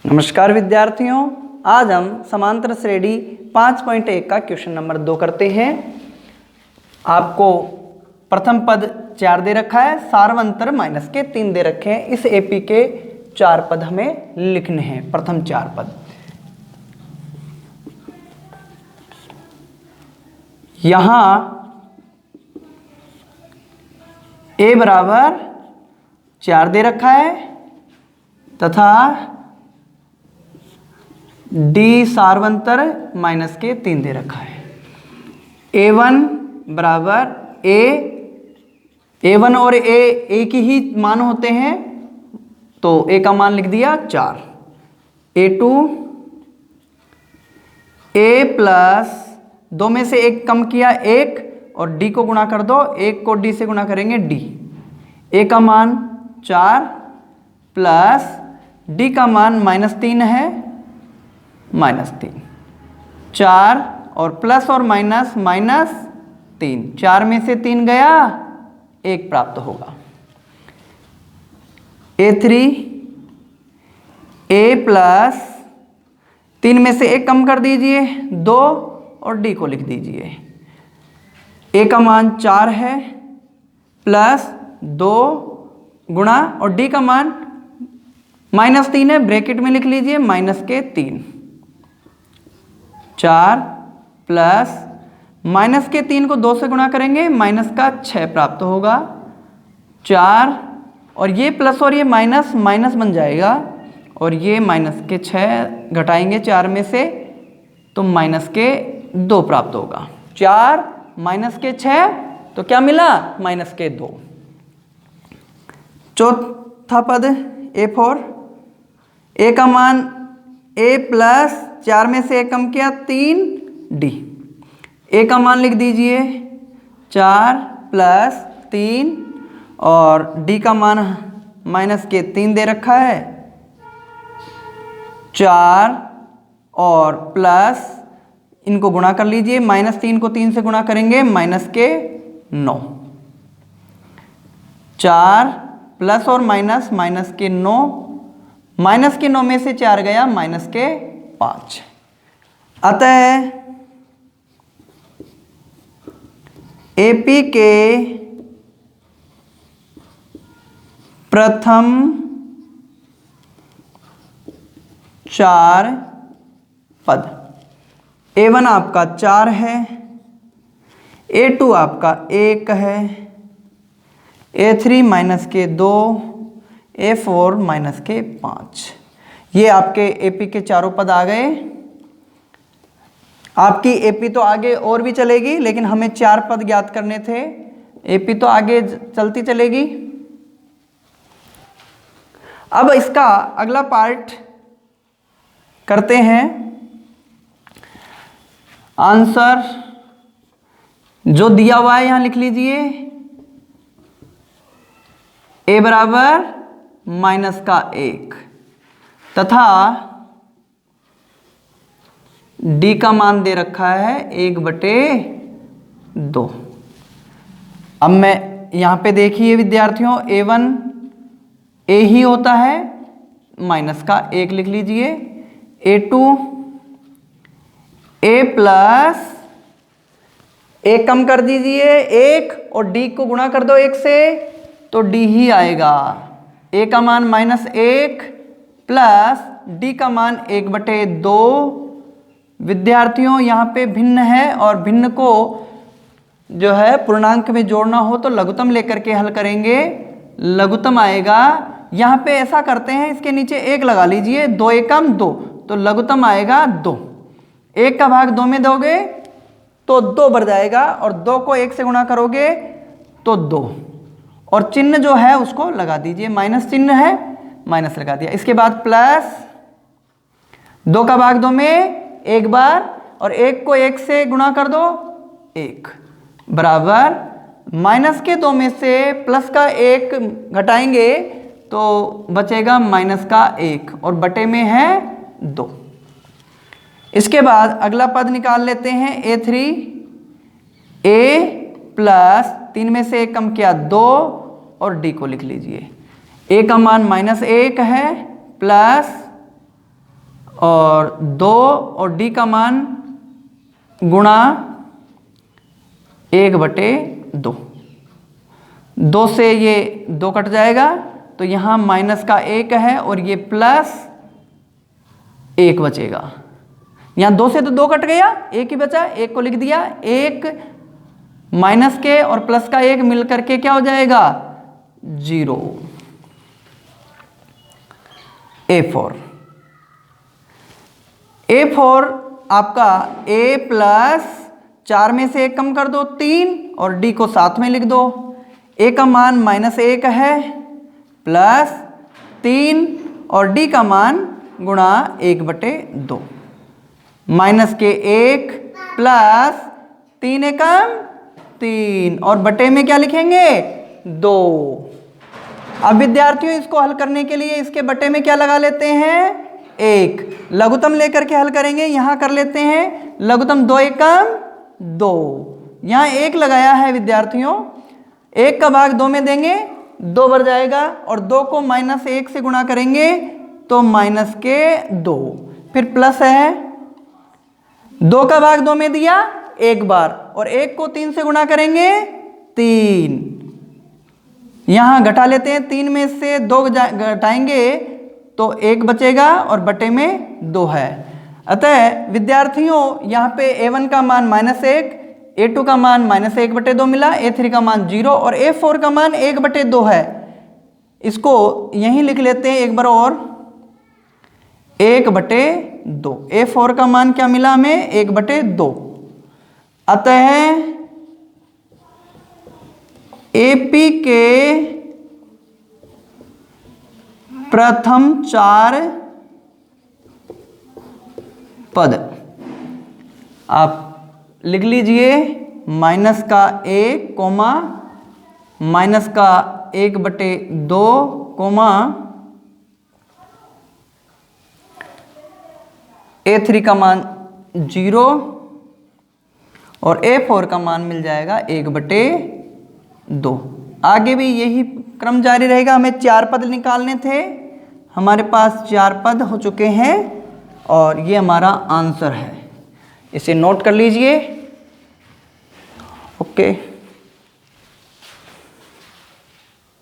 नमस्कार विद्यार्थियों, आज हम समांतर श्रेणी 5.1 का क्वेश्चन नंबर 2 करते हैं। आपको प्रथम पद 4 दे रखा है, सार्वंतर माइनस के 3 दे रखे हैं। इस एपी के 4 पद हमें लिखने हैं। प्रथम 4 पद यहां a बराबर 4 दे रखा है तथा d सार्वंतर माइनस के 3 दे रखा है। a1 बराबर a1 और a एक ही मान होते हैं तो a का मान लिख दिया 4। a2 a प्लस 2 में से 1 कम किया 1 और d को गुणा कर दो, 1 को d से गुणा करेंगे d। a का मान 4 प्लस d का मान -3 है, -3। 4 और प्लस और माइनस -3, 4 में से 3 गया, 1 प्राप्त होगा। a3 a प्लस 3 में से 1 कम कर दीजिए 2 और d को लिख दीजिए। a का मान 4 है प्लस 2 गुणा और d का मान -3 है, ब्रैकेट में लिख लीजिए -3। 4 प्लस -3 को 2 से गुणा करेंगे -6 प्राप्त होगा। 4 और ये प्लस और ये माइनस माइनस बन जाएगा और ये -6 घटाएंगे 4 में से तो -2 प्राप्त होगा। 4 -6 तो क्या मिला? -2। चौथा पद a4, a का मान a प्लस 4 में से 1 कम किया 3 d। a का मान लिख दीजिए 4 प्लस 3 और d का मान -3 दे रखा है। 4 और प्लस इनको गुणा कर लीजिए, -3 को 3 से गुणा करेंगे -9। 4 प्लस और माइनस -9, -9 में से 4 गया -5। अतः एपी के प्रथम 4 पद a1 आपका 4 है, a2 आपका 1 है, a3 -2, a4 -5। ये आपके एपी के चारों पद आ गए। आपकी एपी तो आगे और भी चलेगी लेकिन हमें 4 पद ज्ञात करने थे। एपी तो आगे चलती चलेगी। अब इसका अगला पार्ट करते हैं। आंसर जो दिया हुआ है यहां लिख लीजिए। a बराबर -1 तथा d का मान दे रखा है 1/2। अब मैं यहां पे देखिए विद्यार्थियों, a1 a ही होता है, -1 लिख लीजिए। a2 a प्लस 1 कम कर दीजिए 1 और d को गुणा कर दो 1 से तो d ही आएगा। a का मान -1 प्लस d का मान 1/2। विद्यार्थियों यहाँ पे भिन्न है और भिन्न को जो है पूर्णांक में जोड़ना हो तो लघुत्तम लेकर के हल करेंगे, लघुत्तम आएगा। यहाँ पे ऐसा करते हैं, इसके नीचे 1 लगा लीजिए, 2 एकम 2 तो लघुत्तम आएगा 2। 1 का भाग 2 में दोगे तो 2 बढ़ जाएगा और 2 को 1 से गुणा करोगे तो 2 और चिन्ह जो है उसको लगा दीजिए, माइनस चिन्ह है, माइनस लगा दिया। इसके बाद प्लस 2 का भाग 2 में 1 बार और 1 को 1 से गुणा कर दो 1 बराबर -2 में से प्लस का 1 घटाएंगे तो बचेगा -1 और बटे में है 2। इसके बाद अगला पद निकाल लेते हैं। a3 a प्लस 3 में से 1 कम किया 2 और d को लिख लीजिए। a का मान -1 है प्लस और 2 और डी का मान गुणा 1/2। 2 से ये 2 कट जाएगा तो यहाँ माइनस का 1 है और ये प्लस 1 बचेगा। यहाँ 2 से तो 2 कट गया, 1 ही बचा, 1 को लिख दिया। 1 माइनस के और प्लस का 1 मिल करके क्या हो जाएगा 0। A4 आपका A प्लस 4 में से 1 कम कर दो 3 और D को साथ में लिख दो। A का मान -1 है प्लस 3 और D का मान गुणा 1/2। माइनस के 1 प्लस 3 एकम 3 और बटे में क्या लिखेंगे 2। अब विद्यार्थियों इसको हल करने के लिए इसके बटे में क्या लगा लेते हैं 1। लघुत्तम लेकर के हल करेंगे। यहाँ कर लेते हैं लघुत्तम 2 एकम 2। यहाँ 1 लगाया है विद्यार्थियों, 1 का भाग 2 में देंगे 2 बढ़ जाएगा और 2 को -1 से गुणा करेंगे तो -2। फिर प्लस है 2 का भाग 2 में दिया 1 बार और 1 को 3 से गुणा करेंगे 3। यहाँ घटा लेते हैं, 3 में से 2 घटाएंगे तो 1 बचेगा और बटे में 2 है। अतः विद्यार्थियों यहाँ पे A1 का मान -1, A2 का मान -1/2 मिला, A3 का मान 0 और A4 का मान 1/2 है। इसको यहीं लिख लेते हैं एक बार और 1/2। A4 का मान क्या मिला हमें 1/2। अतः AP के प्रथम 4 पद आप लिख लीजिए माइनस का 1 कोमा माइनस का 1/2 कोमा A3 का मान 0 और A4 का मान मिल जाएगा 1/2। आगे भी यही क्रम जारी रहेगा। हमें 4 पद निकालने थे, हमारे पास 4 पद हो चुके हैं और ये हमारा आंसर है। इसे नोट कर लीजिए। ओके।